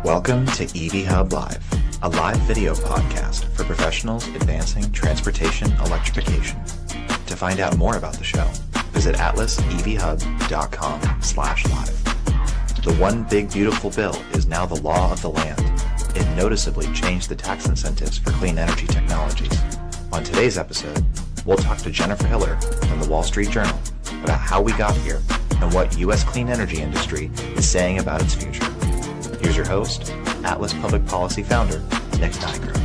Welcome to EV Hub Live, a live video podcast for professionals advancing transportation electrification. To find out more about the show, visit atlasevhub.com/live. The One Big Beautiful Bill is now the law of the land. It noticeably changed the tax incentives for clean energy technologies. On today's episode, we'll talk to Jennifer Hiller from the Wall Street Journal about how we got here and what U.S. clean energy industry is saying about its future. Here's your host, Atlas Public Policy founder, Nick Nigro.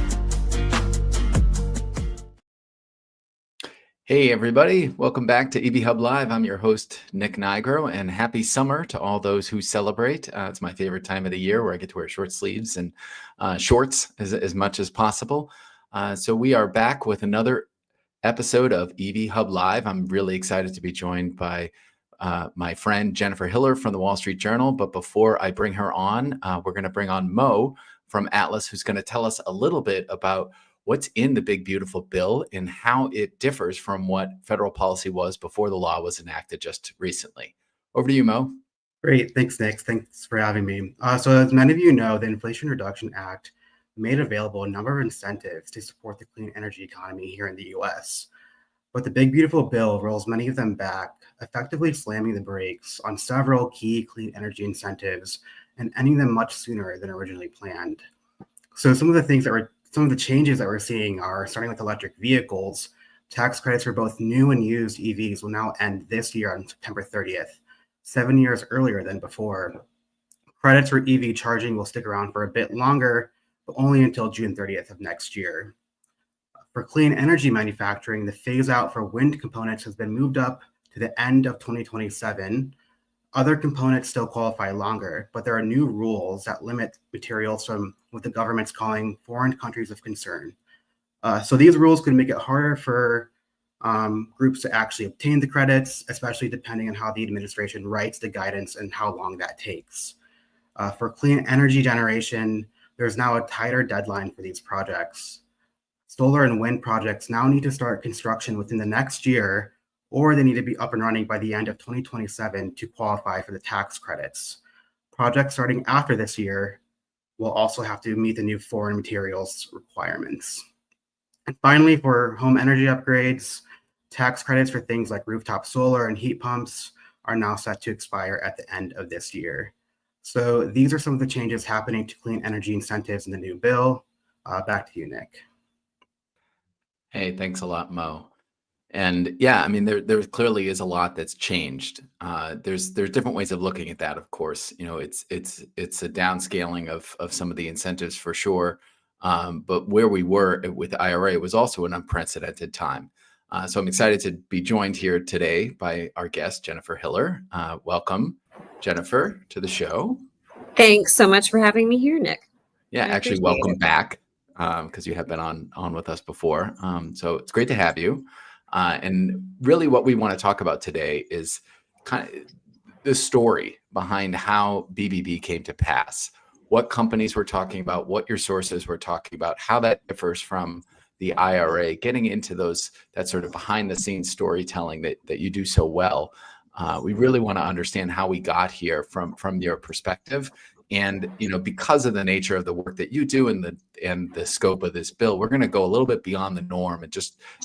Hey everybody, welcome back to EV Hub Live. I'm your host, Nick Nigro, and happy summer to all those who celebrate. It's my favorite time of the year where I get to wear short sleeves and shorts as much as possible. So we are back with another episode of EV Hub Live. I'm really excited to be joined by my friend Jennifer Hiller from the Wall Street Journal. But before I bring her on, we're going to bring on Mo from Atlas, who's going to tell us a little bit about what's in the Big Beautiful Bill and how it differs from what federal policy was before the law was enacted just recently. Over to you, Mo. Great. Thanks, Nick. Thanks for having me. So as many of you know, the Inflation Reduction Act made available a number of incentives to support the clean energy economy here in the U.S. But the Big Beautiful Bill rolls many of them back, effectively slamming the brakes on several key clean energy incentives and ending them much sooner than originally planned. So some of the changes that we're seeing are, starting with electric vehicles. Tax credits for both new and used EVs will now end this year on September 30th, 7 years earlier than before. Credits for EV charging will stick around for a bit longer, but only until June 30th of next year. For clean energy manufacturing, the phase out for wind components has been moved up to the end of 2027. Other components still qualify longer, but there are new rules that limit materials from what the government's calling foreign countries of concern. So these rules could make it harder for groups to actually obtain the credits, especially depending on how the administration writes the guidance and how long that takes. For clean energy generation, there's now a tighter deadline for these projects. Solar and wind projects now need to start construction within the next year, or they need to be up and running by the end of 2027 to qualify for the tax credits. Projects starting after this year will also have to meet the new foreign materials requirements. And finally, for home energy upgrades, tax credits for things like rooftop solar and heat pumps are now set to expire at the end of this year. So these are some of the changes happening to clean energy incentives in the new bill. Back to you, Nick. Hey, thanks a lot, Mo. And yeah, I mean, there clearly is a lot that's changed. There's different ways of looking at that, of course. You know, it's a downscaling of some of the incentives for sure. But where we were with the IRA was also an unprecedented time. So I'm excited to be joined here today by our guest, Jennifer Hiller. Welcome, Jennifer, to the show. Thanks so much for having me here, Nick. Yeah, actually, welcome back, because you have been on with us before. So it's great to have you. And really what we want to talk about today is kind of the story behind how BBB came to pass, what companies we're talking about, what your sources were talking about, how that differs from the IRA, getting into that sort of behind the scenes storytelling that you do so well. We really want to understand how we got here from your perspective. And, you know, because of the nature of the work that you do and the scope of this bill, we're going to go a little bit beyond the norm and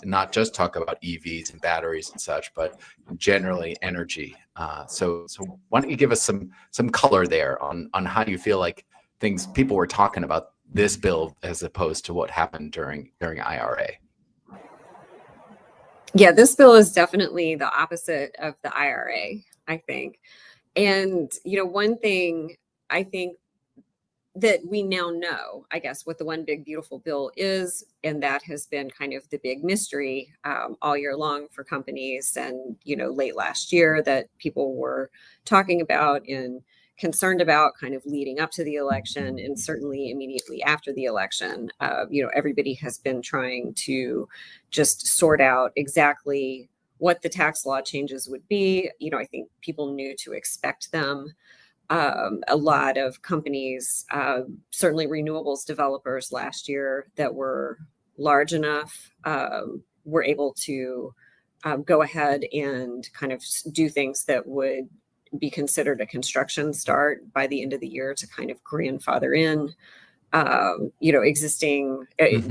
not just talk about EVs and batteries and such, but generally energy. So why don't you give us some color there on how you feel like people were talking about this bill as opposed to what happened during IRA? Yeah, this bill is definitely the opposite of the IRA, I think. And, you know, one thing I think that we now know, I guess, what the One Big Beautiful Bill is, and that has been kind of the big mystery all year long for companies. And, you know, late last year that people were talking about and concerned about kind of leading up to the election, and certainly immediately after the election. You know, everybody has been trying to just sort out exactly what the tax law changes would be. You know, I think people knew to expect them. A lot of companies, certainly renewables developers last year that were large enough, were able to go ahead and kind of do things that would be considered a construction start by the end of the year to kind of grandfather in, existing, I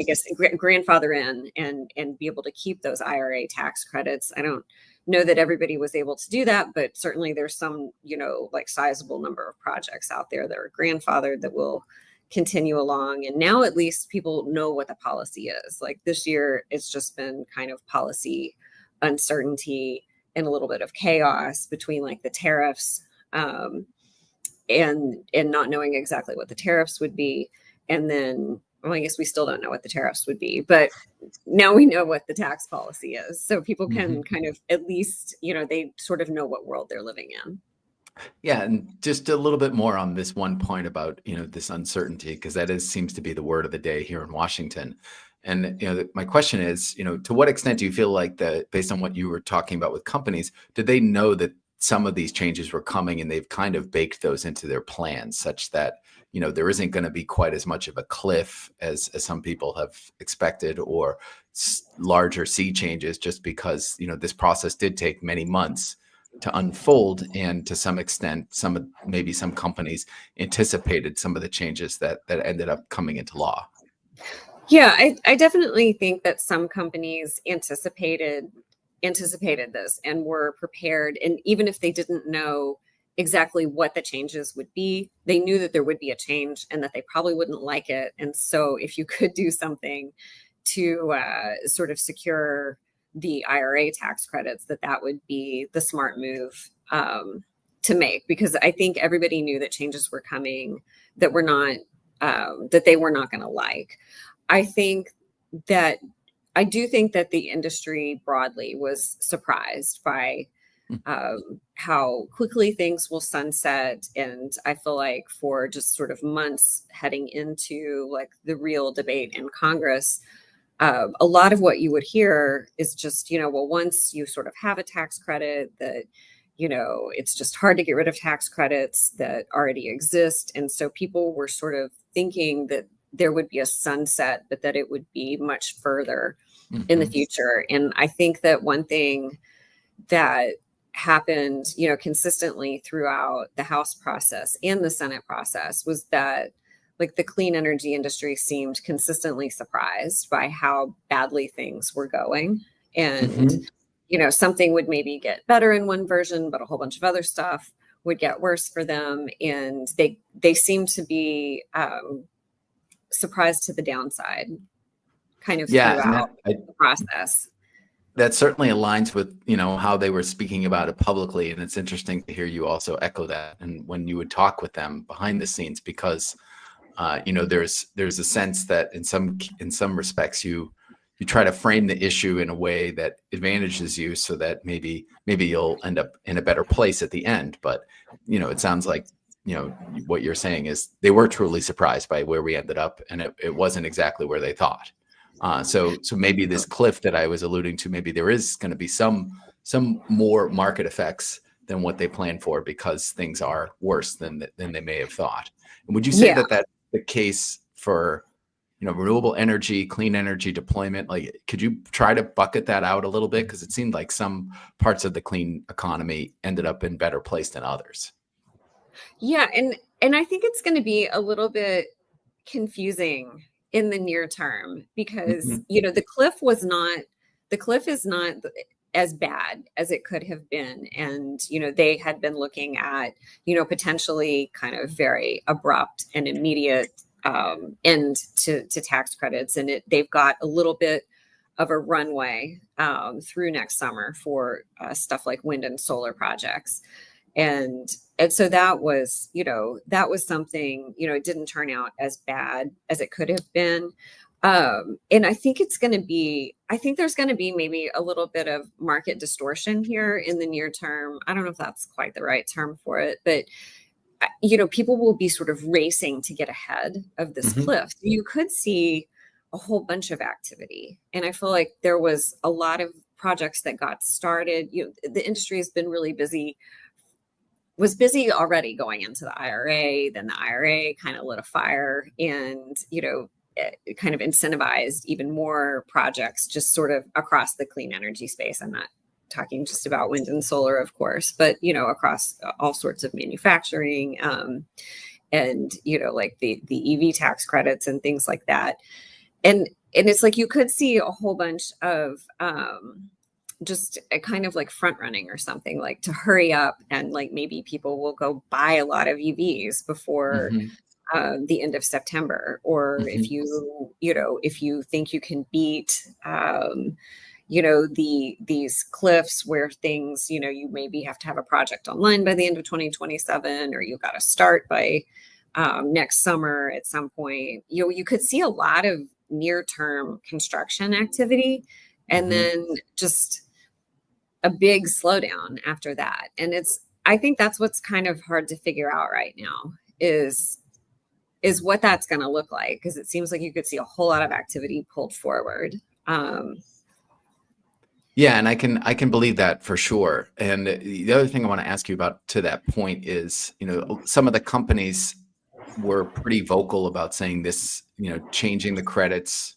guess, grandfather in and be able to keep those IRA tax credits. I don't know that everybody was able to do that, but certainly there's some, like sizable number of projects out there that are grandfathered that will continue along. And now at least people know what the policy is. Like this year, it's just been kind of policy uncertainty and a little bit of chaos between like the tariffs and not knowing exactly what the tariffs would be. And then, well, I guess we still don't know what the tariffs would be, but now we know what the tax policy is. So people can kind of at least, they sort of know what world they're living in. Yeah, and just a little bit more on this one point about, this uncertainty, because that seems to be the word of the day here in Washington. And, my question is, to what extent do you feel like that, based on what you were talking about with companies, did they know that some of these changes were coming and they've kind of baked those into their plans such that, there isn't going to be quite as much of a cliff as some people have expected, or larger sea changes, just because, this process did take many months to unfold, and to some extent, maybe some companies anticipated some of the changes that ended up coming into law. Yeah, I definitely think that some companies anticipated this and were prepared. And even if they didn't know exactly what the changes would be, they knew that there would be a change and that they probably wouldn't like it. And so if you could do something to sort of secure the IRA tax credits, that would be the smart move to make, because I think everybody knew that changes were coming that were not, that they were not going to like. I do think that the industry broadly was surprised by how quickly things will sunset. And I feel like for just sort of months heading into like the real debate in Congress, a lot of what you would hear is just, well, once you sort of have a tax credit that, it's just hard to get rid of tax credits that already exist. And so people were sort of thinking that there would be a sunset, but that it would be much further in the future. And I think that one thing that happened, consistently throughout the House process and the Senate process was that like the clean energy industry seemed consistently surprised by how badly things were going. And, something would maybe get better in one version, but a whole bunch of other stuff would get worse for them. And they seemed to be surprised to the downside kind of throughout the process. That certainly aligns with, how they were speaking about it publicly. And it's interesting to hear you also echo that. And when you would talk with them behind the scenes, because there's a sense that in some respects you try to frame the issue in a way that advantages you, so that maybe you'll end up in a better place at the end. But it sounds like what you're saying is they were truly surprised by where we ended up, and it wasn't exactly where they thought. So maybe this cliff that I was alluding to, maybe there is going to be some more market effects than what they planned for, because things are worse than they may have thought. And would you say that that's the case for renewable energy, clean energy deployment? Like, could you try to bucket that out a little bit? Because it seemed like some parts of the clean economy ended up in better place than others. Yeah, and I think it's going to be a little bit confusing in the near term, because the cliff is not as bad as it could have been. And they had been looking at potentially kind of very abrupt and immediate end to tax credits, and they've got a little bit of a runway through next summer for stuff like wind and solar projects. And so that was something, it didn't turn out as bad as it could have been. And I think there's going to be maybe a little bit of market distortion here in the near term. I don't know if that's quite the right term for it, but people will be sort of racing to get ahead of this cliff. You could see a whole bunch of activity. And I feel like there was a lot of projects that got started. The industry has been really busy, was busy already going into the IRA. Then the IRA kind of lit a fire and, it kind of incentivized even more projects just sort of across the clean energy space. I'm not talking just about wind and solar, of course, but, across all sorts of manufacturing, and, like the EV tax credits and things like that. And it's like, you could see a whole bunch of, just a kind of like front running or something, like to hurry up, and like maybe people will go buy a lot of EVs before the end of September, or if you think you can beat these cliffs where things, you maybe have to have a project online by the end of 2027, or you've got to start by next summer at some point. You could see a lot of near-term construction activity, and then just a big slowdown after that. And I think that's what's kind of hard to figure out right now is what that's going to look like, because it seems like you could see a whole lot of activity pulled forward. Yeah, and I can believe that for sure. And the other thing I want to ask you about to that point is, some of the companies were pretty vocal about saying this, changing the credits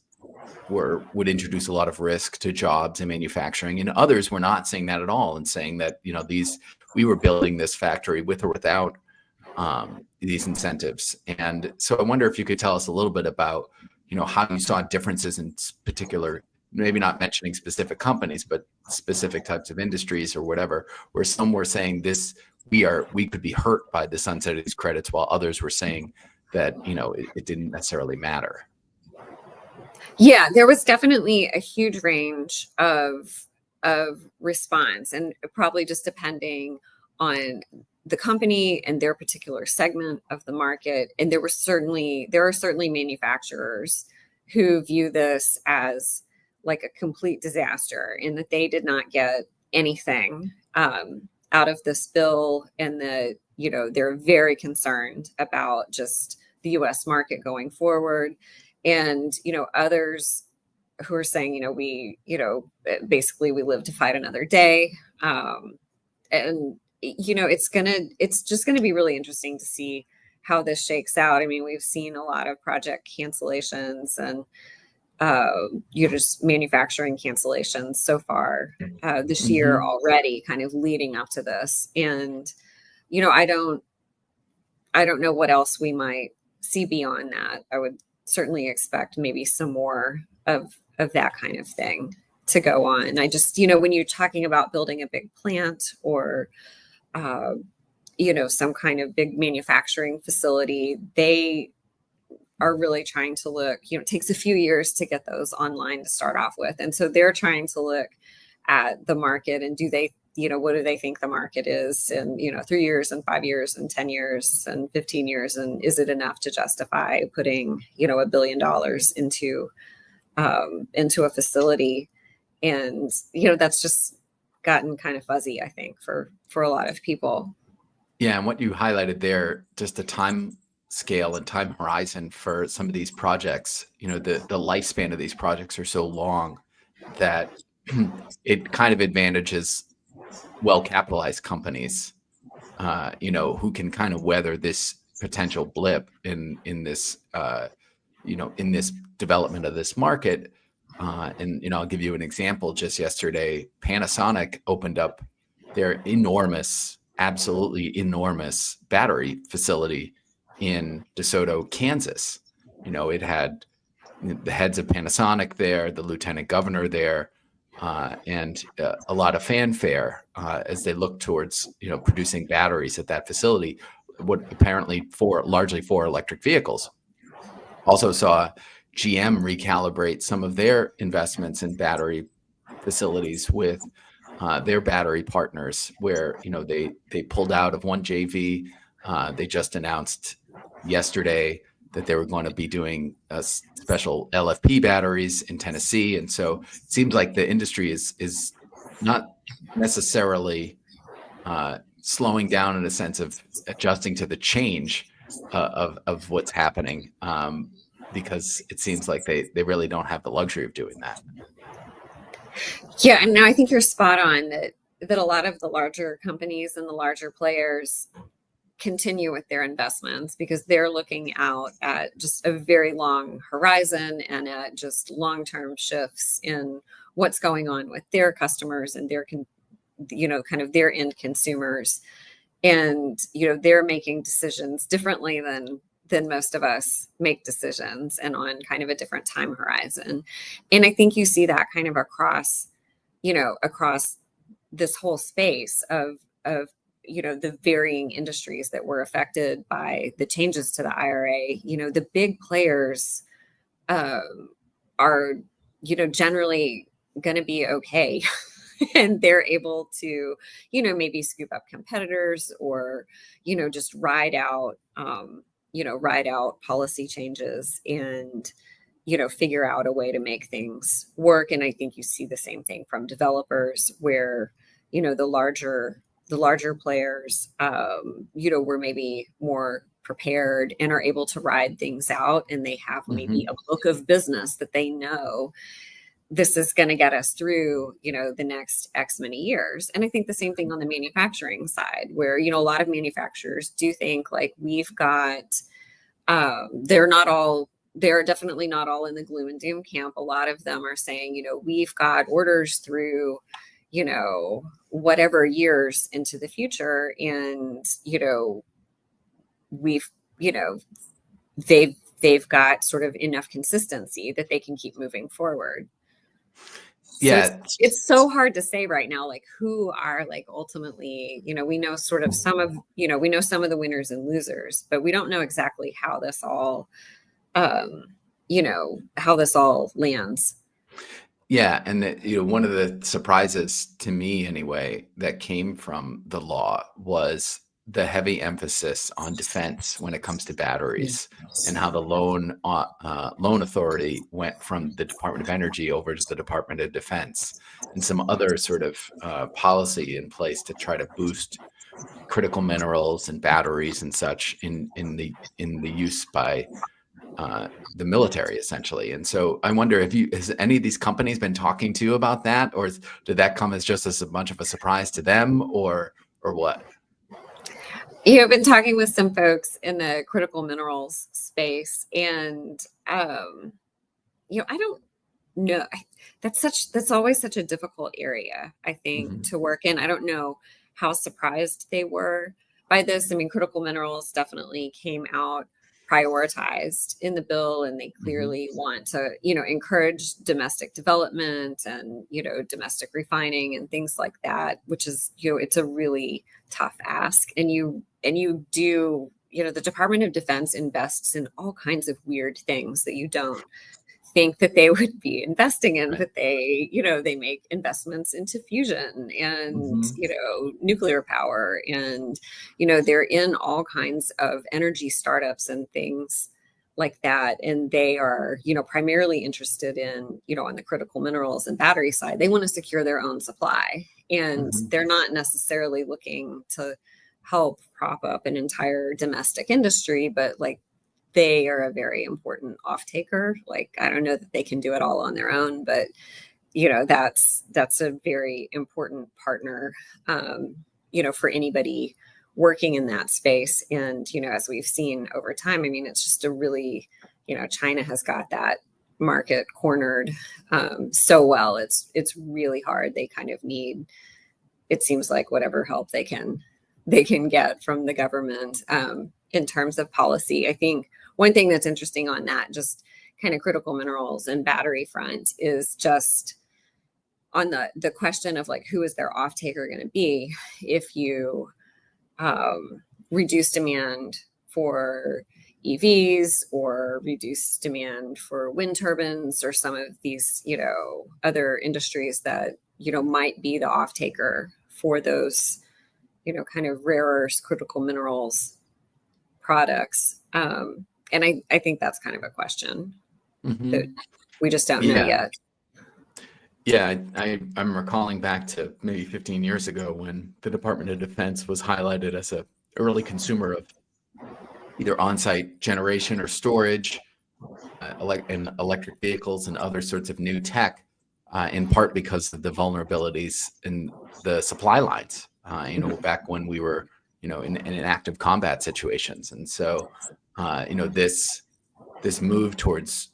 would introduce a lot of risk to jobs and manufacturing, and others were not saying that at all, and saying that, we were building this factory with or without these incentives. And so I wonder if you could tell us a little bit about, how you saw differences in particular, maybe not mentioning specific companies, but specific types of industries or whatever, where some were saying we could be hurt by the sunset of these credits, while others were saying that, it didn't necessarily matter. Yeah, there was definitely a huge range of response, and probably just depending on the company and their particular segment of the market. And there are certainly manufacturers who view this as like a complete disaster, in that they did not get anything out of this bill, and that, they're very concerned about just the US market going forward. And, others who are saying, basically we live to fight another day. And, it's just going to be really interesting to see how this shakes out. I mean, we've seen a lot of project cancellations and, just manufacturing cancellations so far this year already, kind of leading up to this. And, I don't know what else we might see beyond that. I would certainly expect maybe some more of that kind of thing to go on. I just, when you're talking about building a big plant, or, some kind of big manufacturing facility, they are really trying to look, it takes a few years to get those online to start off with. And so they're trying to look at the market, and what do they think the market is in, 3 years and 5 years and 10 years and 15 years? And is it enough to justify putting, $1 billion into a facility? And, that's just gotten kind of fuzzy, I think, for a lot of people. Yeah. And what you highlighted there, just the time scale and time horizon for some of these projects, the lifespan of these projects are so long that it kind of advantages well-capitalized companies, who can kind of weather this potential blip in this, in this development of this market. And I'll give you an example. Just yesterday, Panasonic opened up their absolutely enormous battery facility in DeSoto, Kansas. It had the heads of Panasonic there, the lieutenant governor there, and a lot of fanfare as they look towards, producing batteries at that facility, apparently largely for electric vehicles. Also saw GM recalibrate some of their investments in battery facilities with their battery partners, where they pulled out of one JV. They just announced yesterday that they were going to be doing special LFP batteries in Tennessee. And so it seems like the industry is not necessarily slowing down in a sense of adjusting to the change of what's happening, because it seems like they really don't have the luxury of doing that. Yeah, and I think you're spot on that a lot of the larger companies and the larger players continue with their investments, because they're looking out at just a very long horizon, and at just long-term shifts in what's going on with their customers and kind of their end consumers, and they're making decisions differently than most of us make decisions, and on kind of a different time horizon. And I think you see that kind of across this whole space of the varying industries that were affected by the changes to the IRA. The big players are generally going to be okay. And they're able to, maybe scoop up competitors, or, just ride out policy changes, and, figure out a way to make things work. And I think you see the same thing from developers, where, the larger players, were maybe more prepared and are able to ride things out, and they have maybe a book of business that they know this is going to get us through, the next X many years. And I think the same thing on the manufacturing side, where, a lot of manufacturers do think like we've got, they're definitely not all in the gloom and doom camp. A lot of them are saying, we've got orders through, whatever years into the future. And, they've got sort of enough consistency that they can keep moving forward. Yeah. So it's so hard to say right now, like who are like ultimately, we know sort of some of the winners and losers, but we don't know exactly how this all, lands. Yeah. And one of the surprises to me anyway, that came from the law was the heavy emphasis on defense when it comes to batteries, and how the loan authority went from the Department of Energy over to the Department of Defense, and some other sort of policy in place to try to boost critical minerals and batteries and such in the use by the military, essentially. And so I wonder, has any of these companies been talking to you about that, or did that come as just as much of a surprise to them, or what? I've been talking with some folks in the critical minerals space, and I don't know. That's always such a difficult area, I think, to work in. I don't know how surprised they were by this. I mean, critical minerals definitely came out prioritized in the bill, and they clearly want to, encourage domestic development and, domestic refining and things like that, which is, it's a really tough ask. And you do, the Department of Defense invests in all kinds of weird things that you don't think that they would be investing in, but they make investments into fusion and, nuclear power, and, they're in all kinds of energy startups and things like that. And they are, primarily interested in, on the critical minerals and battery side, they want to secure their own supply, and they're not necessarily looking to help prop up an entire domestic industry, but like, they are a very important off-taker. Like, I don't know that they can do it all on their own, but, that's a very important partner, for anybody working in that space. And, as we've seen over time, I mean, it's just a really, China has got that market cornered so well. It's really hard. They kind of need, it seems like, whatever help they can get from the government in terms of policy. I think one thing that's interesting on that, just kind of critical minerals and battery front, is just on the question of like, who is their off-taker going to be if you reduce demand for EVs, or reduce demand for wind turbines, or some of these, other industries that, might be the off-taker for those, kind of rare earths, critical minerals products. And I think that's kind of a question that we just don't know yet. Yeah, I'm recalling back to maybe 15 years ago when the Department of Defense was highlighted as an early consumer of either on-site generation or storage, and electric vehicles and other sorts of new tech, in part because of the vulnerabilities in the supply lines, back when we were, in active combat situations. And so, this move towards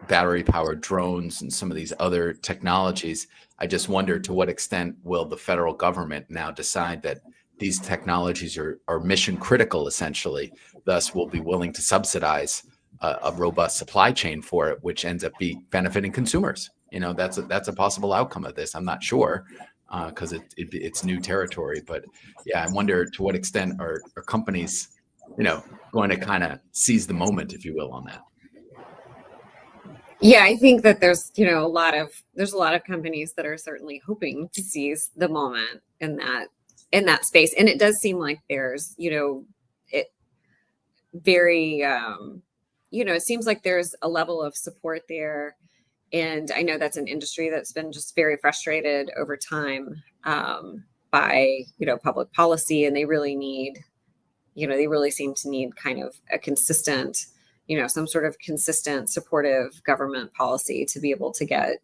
battery powered drones and some of these other technologies. I just wonder, to what extent will the federal government now decide that these technologies are mission critical, essentially, thus will be willing to subsidize a robust supply chain for it, which ends up benefiting consumers. That's a possible outcome of this. I'm not sure, because it's new territory, but yeah, I wonder to what extent are companies, going to kind of seize the moment, if you will, on that. Yeah, I think that there's a lot of companies that are certainly hoping to seize the moment in that space, and it does seem like there's it very it seems like there's a level of support there, and I know that's an industry that's been just very frustrated over time by public policy, and they really seem to need kind of a consistent, some sort of consistent supportive government policy to be able to get,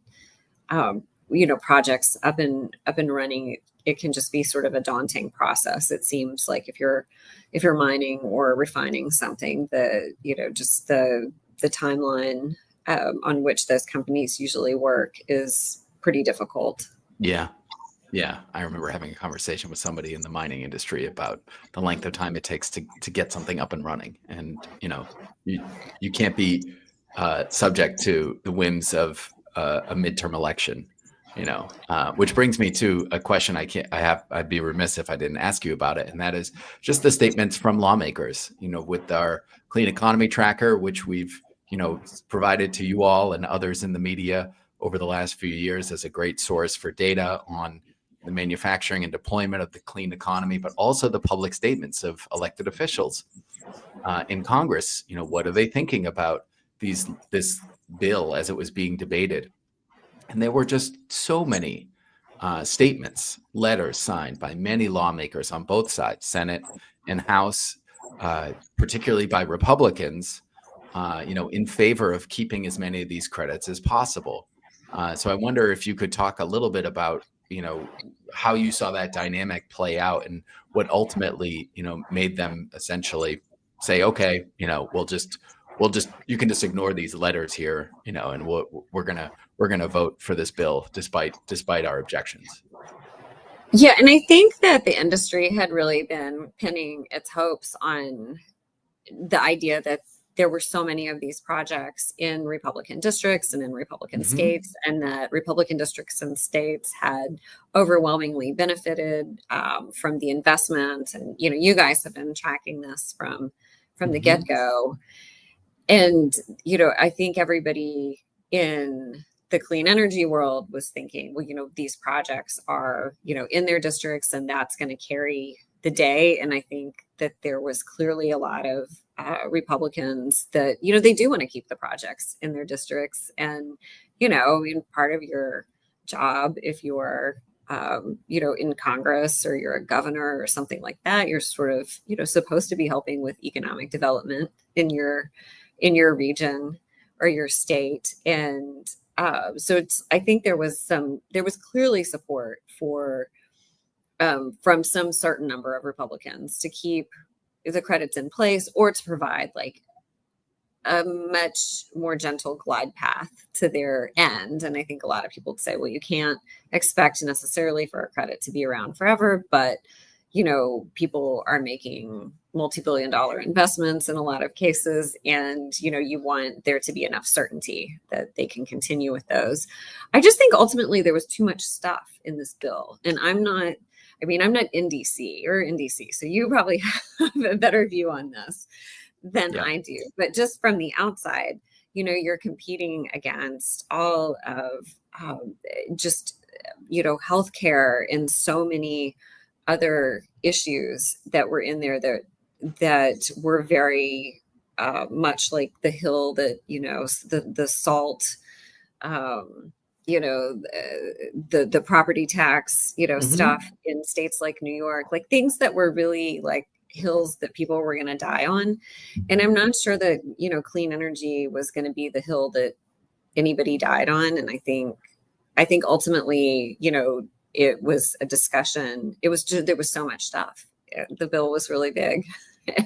projects up and running. It can just be sort of a daunting process. It seems like if you're mining or refining something, just the timeline on which those companies usually work is pretty difficult. Yeah. Yeah, I remember having a conversation with somebody in the mining industry about the length of time it takes to get something up and running. And, you can't be subject to the whims of a midterm election, which brings me to a question I'd be remiss if I didn't ask you about it. And that is just the statements from lawmakers, with our clean economy tracker, which we've, provided to you all and others in the media over the last few years as a great source for data on the manufacturing and deployment of the clean economy, but also the public statements of elected officials in Congress. What are they thinking about this bill as it was being debated? And there were just so many statements, letters signed by many lawmakers on both sides, Senate and House, particularly by Republicans, in favor of keeping as many of these credits as possible. So I wonder if you could talk a little bit about how you saw that dynamic play out, and what ultimately made them essentially say, okay, we'll just you can just ignore these letters here, and we're gonna vote for this bill despite our objections. Yeah, and I think that the industry had really been pinning its hopes on the idea that there were so many of these projects in Republican districts and in Republican states, and that Republican districts and states had overwhelmingly benefited from the investment. And you guys have been tracking this from the get-go. And I think everybody in the clean energy world was thinking, well, these projects are in their districts, and that's going to carry the day. And I think that there was clearly a lot of Republicans that, they do want to keep the projects in their districts. And, part of your job, if you're, in Congress or you're a governor or something like that, you're sort of, supposed to be helping with economic development in your region or your state. And so I think there was clearly support for, from some certain number of Republicans to keep the credits in place, or to provide like a much more gentle glide path to their end. And I think a lot of people would say, well, you can't expect necessarily for a credit to be around forever, but people are making multi-billion-dollar investments in a lot of cases, and you want there to be enough certainty that they can continue with those. I just think ultimately there was too much stuff in this bill, and I'm not in DC, or in DC, so you probably have a better view on this than I do. But just from the outside, you're competing against all of healthcare and so many other issues that were in there that were very much like the hill that the salt. The property tax, stuff in states like New York, like things that were really like hills that people were going to die on. And I'm not sure that, clean energy was going to be the hill that anybody died on. And I think ultimately, it was a discussion. It was just, there was so much stuff. The bill was really big.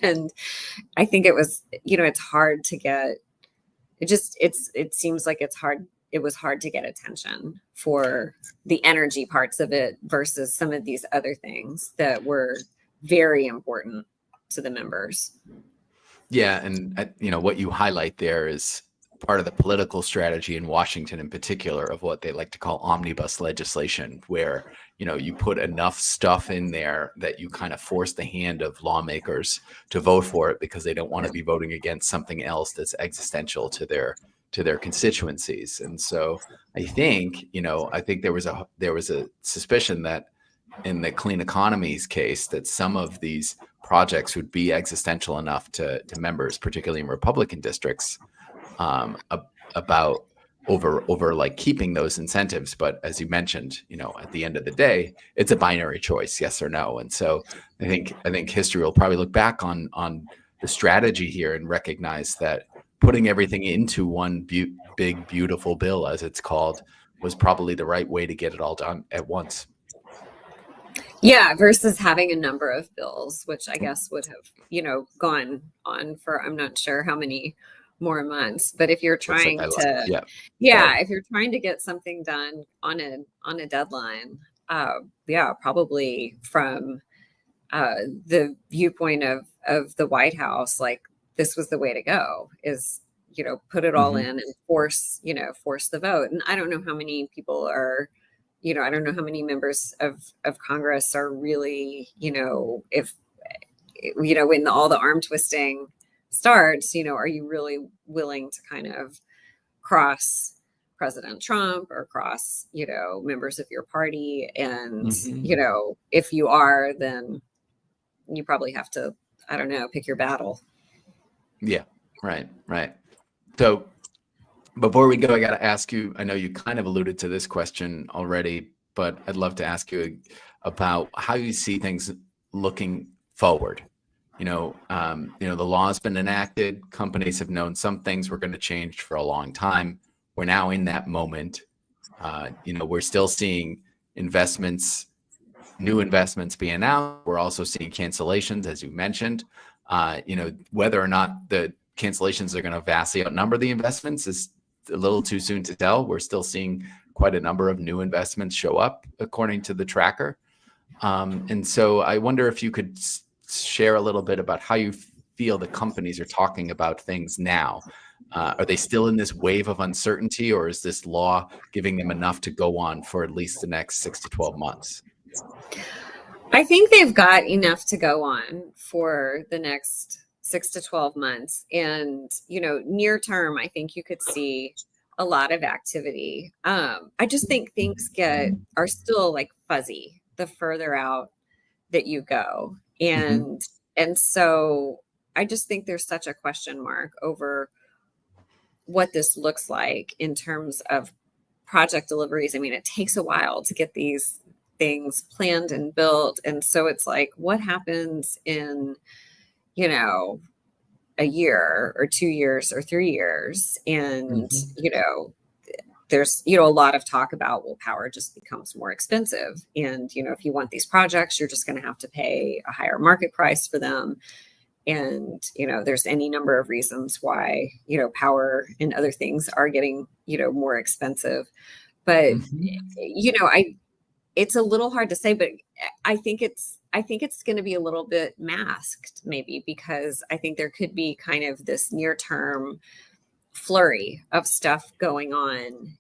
And I think it was, it's hard to get it seems like it was hard to get attention for the energy parts of it versus some of these other things that were very important to the members. Yeah, and what you highlight there is part of the political strategy in Washington in particular of what they like to call omnibus legislation, where you put enough stuff in there that you kind of force the hand of lawmakers to vote for it because they don't want to be voting against something else that's existential to their constituencies. And so I think there was a suspicion that in the clean economies case that some of these projects would be existential enough to members, particularly in Republican districts, about over like keeping those incentives. But as you mentioned, at the end of the day, it's a binary choice, yes or no. And so I think history will probably look back on the strategy here and recognize that putting everything into one big, beautiful bill, as it's called, was probably the right way to get it all done at once. Yeah, versus having a number of bills, which I guess would have, gone on for, I'm not sure how many more months. But if you're trying if you're trying to get something done on a deadline, probably from the viewpoint of the White House, like this was the way to go, is put it all in and force the vote. And I don't know how many people are, I don't know how many members of Congress are really, if when all the arm twisting starts, are you really willing to kind of cross President Trump or cross, members of your party? And, if you are, then you probably have to, I don't know, pick your battle. Yeah, right. So before we go, I got to ask you, I know you kind of alluded to this question already, but I'd love to ask you about how you see things looking forward. The law has been enacted. Companies have known some things were going to change for a long time. We're now in that moment. We're still seeing new investments being announced. We're also seeing cancellations, as you mentioned. Whether or not the cancellations are going to vastly outnumber the investments is a little too soon to tell. We're still seeing quite a number of new investments show up, according to the tracker. And so I wonder if you could share a little bit about how you feel the companies are talking about things now. Are they still in this wave of uncertainty, or is this law giving them enough to go on for at least the next 6 to 12 months? I think they've got enough to go on for the next 6 to 12 months. And, near term, I think you could see a lot of activity. I just think things are still like fuzzy the further out that you go. And so I just think there's such a question mark over what this looks like in terms of project deliveries. I mean, it takes a while to get these things planned and built. And so it's like, what happens in, a year or 2 years or 3 years? And, there's, a lot of talk about, well, power just becomes more expensive. And, if you want these projects, you're just going to have to pay a higher market price for them. And, there's any number of reasons why, power and other things are getting, more expensive. But, it's a little hard to say, but I think it's going to be a little bit masked, maybe, because I think there could be kind of this near-term flurry of stuff going on.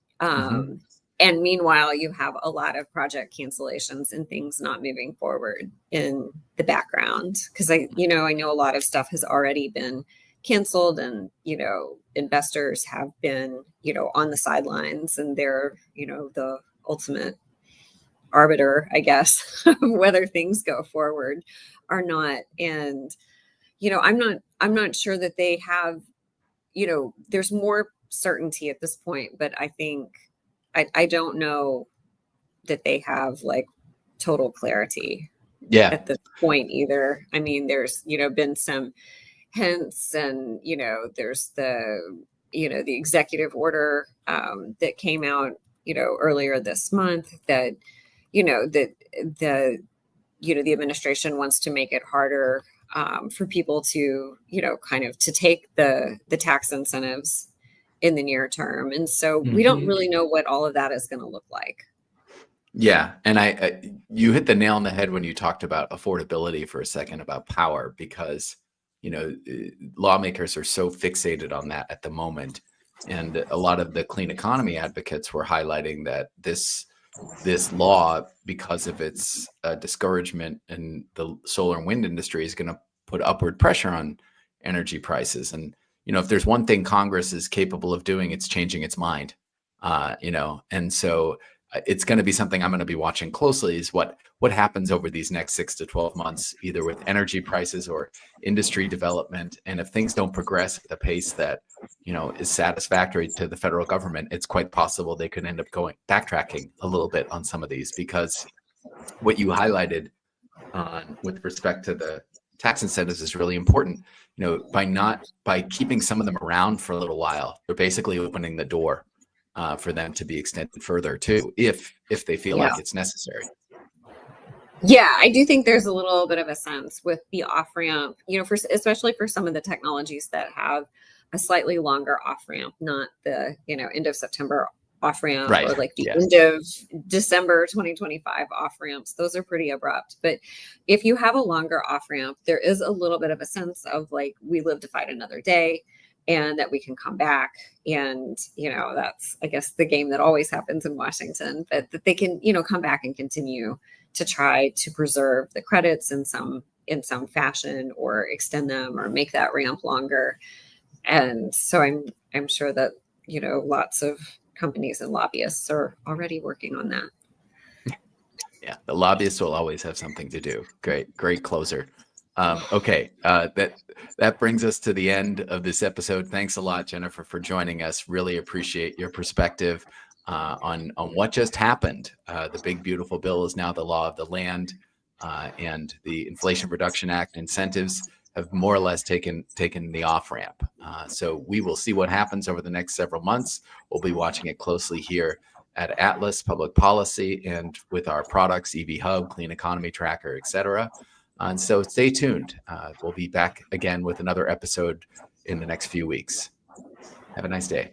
And meanwhile, you have a lot of project cancellations and things not moving forward in the background. Because I know a lot of stuff has already been canceled, and, investors have been, on the sidelines, and they're, the ultimate arbiter, I guess, of whether things go forward or not. And, I'm not sure that they have, there's more certainty at this point, but I think I don't know that they have like total clarity at this point either. I mean, there's, been some hints, and, there's the executive order that came out, earlier this month that, that the administration wants to make it harder for people to, kind of to take the tax incentives in the near term. And so we don't really know what all of that is going to look like. Yeah. And you hit the nail on the head when you talked about affordability for a second, about power, because, lawmakers are so fixated on that at the moment. And a lot of the clean economy advocates were highlighting that this law, because of its discouragement in the solar and wind industry, is going to put upward pressure on energy prices. And, if there's one thing Congress is capable of doing, it's changing its mind, and so it's going to be something I'm going to be watching closely, is what happens over these next 6 to 12 months, either with energy prices or industry development. And if things don't progress at the pace that, is satisfactory to the federal government, it's quite possible they could end up backtracking a little bit on some of these, because what you highlighted with respect to the tax incentives is really important. By keeping some of them around for a little while, they're basically opening the door for them to be extended further too, if they feel like it's necessary. Yeah, I do think there's a little bit of a sense with the off ramp, especially for some of the technologies that have a slightly longer off ramp, not the end of September off ramp, right, or like the end of December 2025 off ramps. Those are pretty abrupt. But if you have a longer off ramp, there is a little bit of a sense of like, we live to fight another day, and that we can come back. And, that's, I guess, the game that always happens in Washington, but that they can, come back and continue to try to preserve the credits in some fashion, or extend them, or make that ramp longer. And so I'm sure that, lots of companies and lobbyists are already working on that. Yeah, the lobbyists will always have something to do. Great closer. Okay, that brings us to the end of this episode. Thanks a lot, Jennifer, for joining us. Really appreciate your perspective on what just happened. The big beautiful bill is now the law of the land, and the Inflation Reduction Act incentives have more or less taken the off ramp. So we will see what happens over the next several months. We'll be watching it closely here at Atlas Public Policy, and with our products, EV Hub, Clean Economy Tracker, etc. And so stay tuned. We'll be back again with another episode in the next few weeks. Have a nice day.